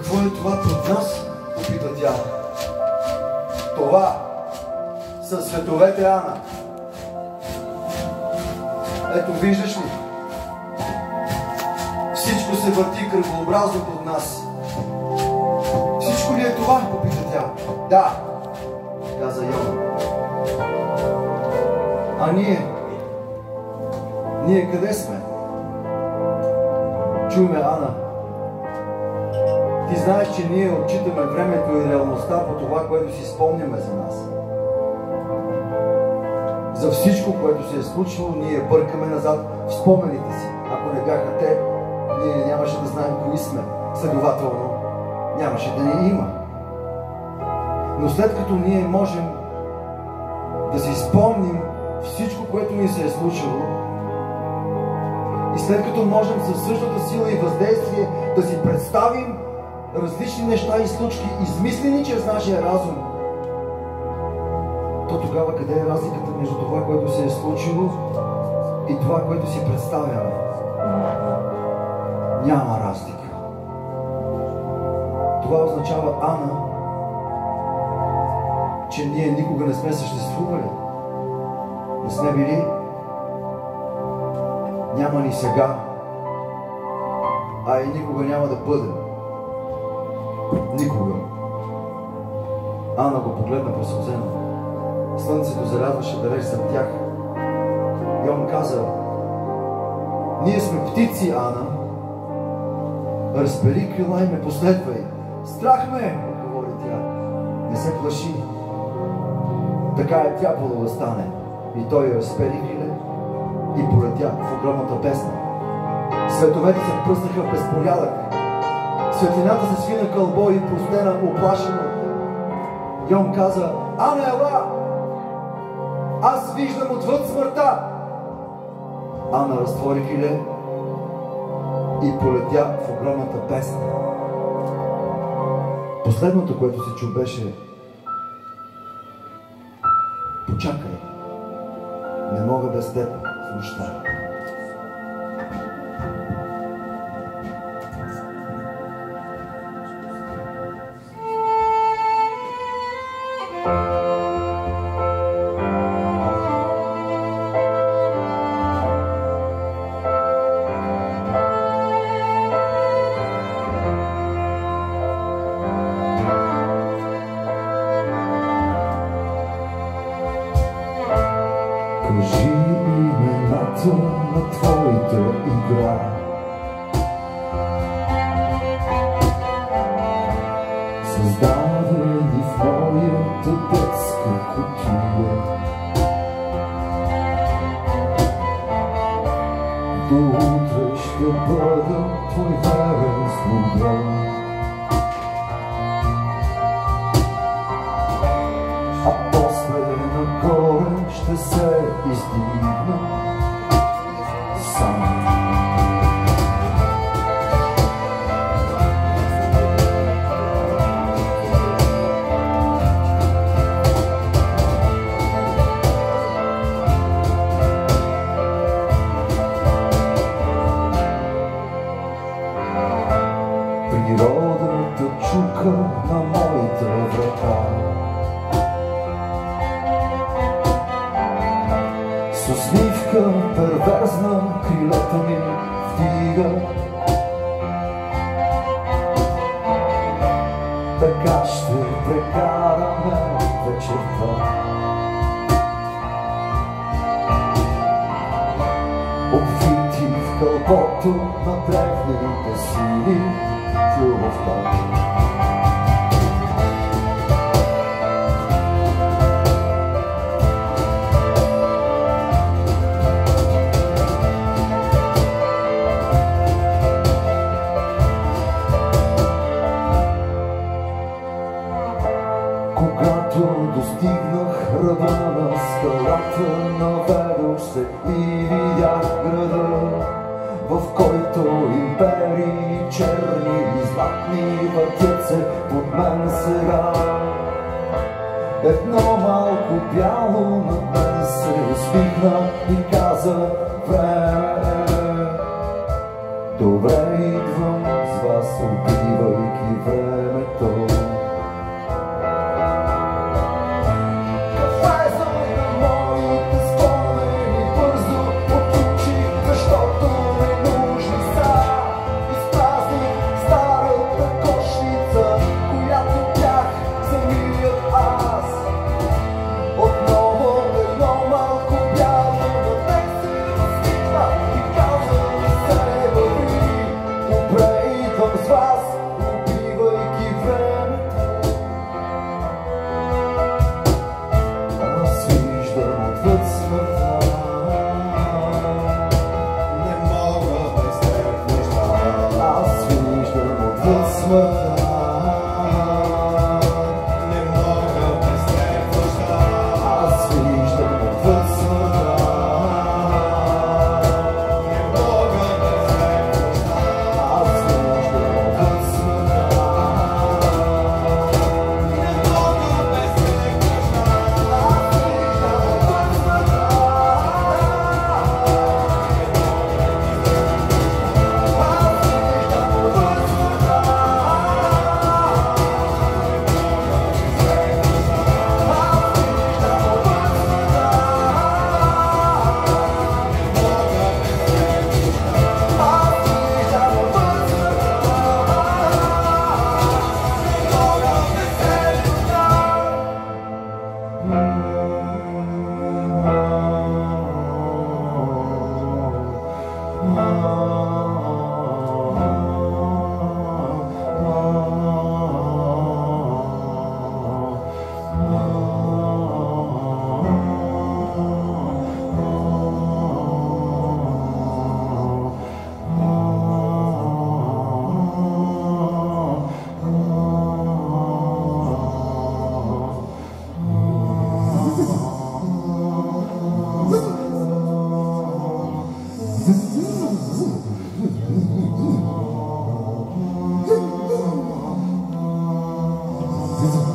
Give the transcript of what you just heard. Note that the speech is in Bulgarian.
какво е това пред нас? Попита тя. Това са световете, Ана. Ето, виждаш ли? Всичко се върти кръгообразно под нас. Всичко ли е това? Попита тя. Да, каза Йон. А ние? Ние къде сме? Чуй ме, Ана. Ти знаеш, че ние отчитаме времето и реалността по това, което си спомняме за нас. За всичко, което се е случило, ние бъркаме назад в спомените си. Ако не бяха те, ние нямаше да знаем кои сме. Следователно, нямаше да ни има. Но след като ние можем да си спомним всичко, което ни се е случило, и след като можем със същата сила и въздействие да си представим различни неща и случки, измислени чрез нашия разум, то тогава къде е разликата между това, което се е случило и това, което си представяме? Няма разлика. Това означава, Ана, че ние никога не сме съществували. Не сме били. Няма ни сега, а и никога няма да бъдем. Никога. Ана го погледна просълзено. Слънцето зарядваше далеч зад тях. Йон каза: ние сме птици, Ана. Разбери крила и ме последвай. Страх ме, отговори тя. Не се плаши. Така е трябвало да стане. И той разпери криле и полетя в огромната бездна. Световете се впръснаха в безпорядък. Светлината се свина кълбо и простена оплашено. Йон каза: Ана, ела! Аз виждам отвъд смъртта! Ана разтвори криле и полетя в огромната бездна. Последното, което се чу, беше: почакай, не мога без теб в нощта. Кажи имената на твоята игра. Създадени в моята детска кутия. До утре ще бъда твой верен слуга. А после нагоре ще се издигна сам. Природата чука на моята врата. С усмивка перверзна крилата ми вдига. Така ще прекараме вечерта. Обвити в кълбото на древните сили в любовта. Когато достигнах ръба на скалата, наведох се и видях града, в който империи, черни и златни въртят се под мен сега. Едно малко бяло над мен се усмихна и каза: време, добре идвам, звън. час, убивайки времето. This is